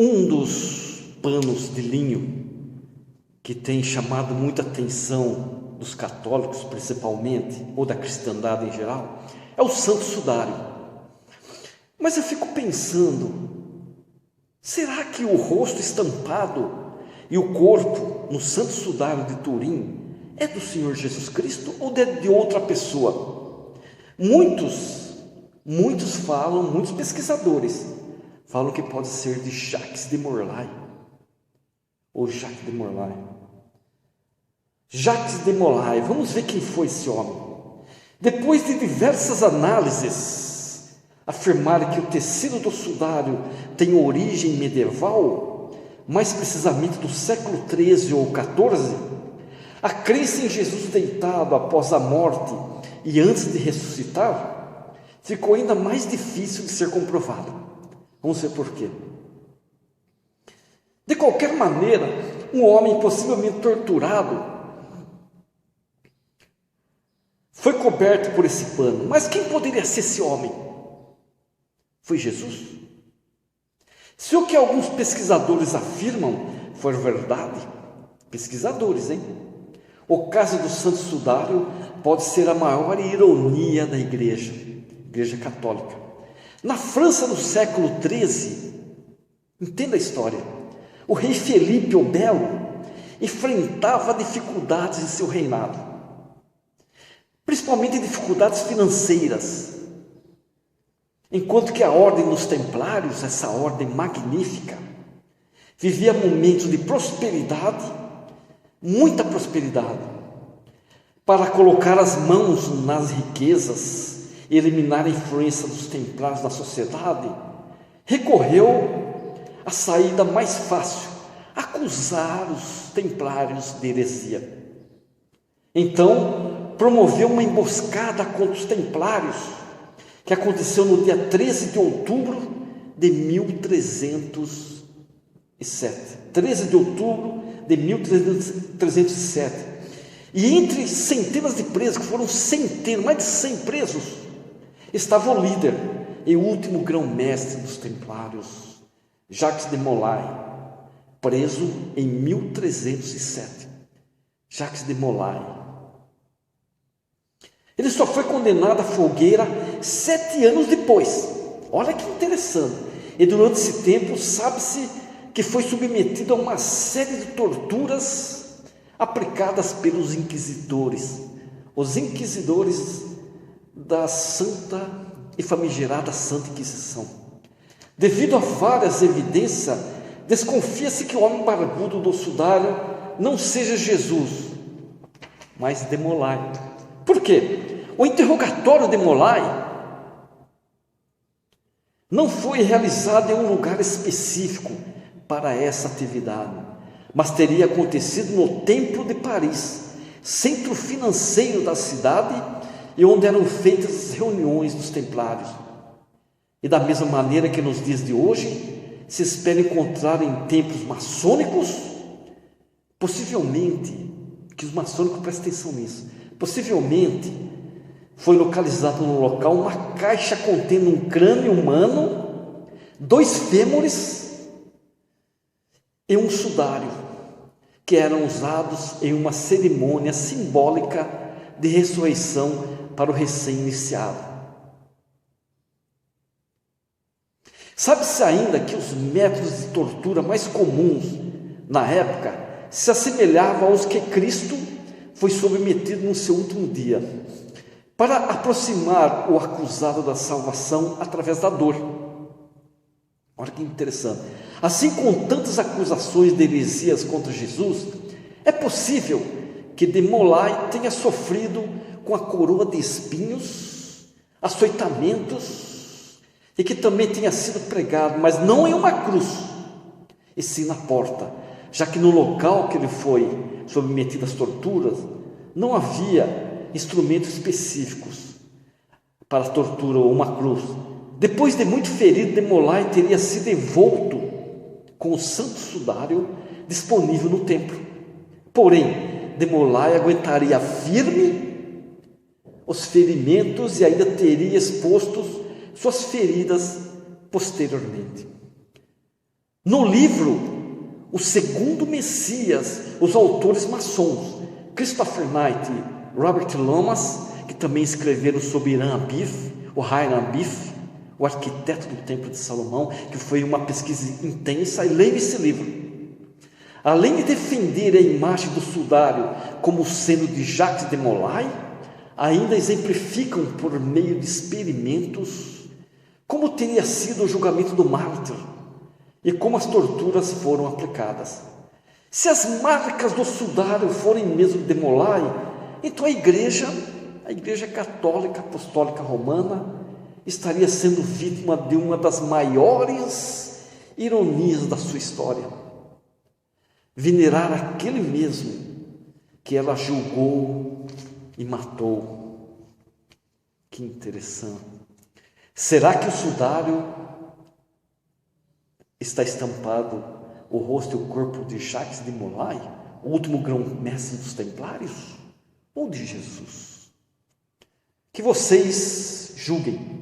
Um dos panos de linho que tem chamado muita atenção dos católicos, principalmente, ou da cristandade em geral, é o Santo Sudário. Mas eu fico pensando, será que o rosto estampado e o corpo no Santo Sudário de Turim é do Senhor Jesus Cristo ou de outra pessoa? Muitos falam, muitos pesquisadores falam que pode ser de Jacques de Molay, ou Jacques de Molay. Jacques de Molay, vamos ver quem foi esse homem. Depois de diversas análises afirmaram que o tecido do sudário tem origem medieval, mais precisamente do século XIII ou XIV, a crença em Jesus deitado após a morte e antes de ressuscitar ficou ainda mais difícil de ser comprovado. Vamos ver por quê. De qualquer maneira, um homem possivelmente torturado foi coberto por esse pano. Mas quem poderia ser esse homem? Foi Jesus? Se o que alguns pesquisadores afirmam for verdade, pesquisadores, o caso do Santo Sudário pode ser a maior ironia da Igreja Católica. Na França, no século XIII, entenda a história, o rei Felipe o Belo enfrentava dificuldades em seu reinado, principalmente dificuldades financeiras, enquanto que a ordem dos templários, essa ordem magnífica, vivia momentos de prosperidade, muita prosperidade. Para colocar as mãos nas riquezas e eliminar a influência dos templários na sociedade, recorreu à saída mais fácil, acusar os templários de heresia. Então, promoveu uma emboscada contra os templários, que aconteceu no dia 13 de outubro de 1307. 13 de outubro de 1307. E entre centenas de presos, que foram mais de 100 presos, estava o líder e o último grão-mestre dos templários, Jacques de Molay, preso em 1307. Jacques de Molay. Ele só foi condenado à fogueira 7 anos depois. Olha que interessante. E durante esse tempo, sabe-se que foi submetido a uma série de torturas aplicadas pelos inquisidores, os inquisidores da Santa e famigerada Santa Inquisição. Devido a várias evidências, desconfia-se que o homem barbudo do sudário não seja Jesus, mas de Molay. Por quê? O interrogatório de Molay não foi realizado em um lugar específico para essa atividade, mas teria acontecido no Templo de Paris, centro financeiro da cidade e onde eram feitas as reuniões dos templários. E da mesma maneira que nos dias de hoje se espera encontrar em templos maçônicos, possivelmente, que os maçônicos prestem atenção nisso, possivelmente foi localizado no local uma caixa contendo um crânio humano, 2 fêmures e um sudário, que eram usados em uma cerimônia simbólica de ressurreição para o recém-iniciado. Sabe-se ainda que os métodos de tortura mais comuns na época se assemelhavam aos que Cristo foi submetido no seu último dia, para aproximar o acusado da salvação através da dor. Olha que interessante. Assim, com tantas acusações de heresias contra Jesus, é possível que de Molay tenha sofrido com a coroa de espinhos, açoitamentos, e que também tenha sido pregado, mas não em uma cruz, e sim na porta, já que no local que ele foi submetido às torturas, não havia instrumentos específicos para a tortura ou uma cruz. Depois de muito ferido, de Molay teria sido envolto com o Santo Sudário disponível no templo. Porém, de Molay aguentaria firme os ferimentos e ainda teria exposto suas feridas posteriormente. No livro O Segundo Messias, os autores maçons, Christopher Knight e Robert Lomas, que também escreveram sobre Hiram Abif, o Hiram Abif, o arquiteto do Templo de Salomão, que foi uma pesquisa intensa, e leia esse livro. Além de defender a imagem do sudário como sendo de Jacques de Molay, ainda exemplificam por meio de experimentos como teria sido o julgamento do mártir e como as torturas foram aplicadas. Se as marcas do sudário forem mesmo de Molay, então a igreja católica apostólica romana estaria sendo vítima de uma das maiores ironias da sua história: venerar aquele mesmo que ela julgou e matou. Que interessante. Será que o sudário está estampado o rosto e o corpo de Jacques de Molay, o último grão-mestre dos templários, ou de Jesus? Que vocês julguem.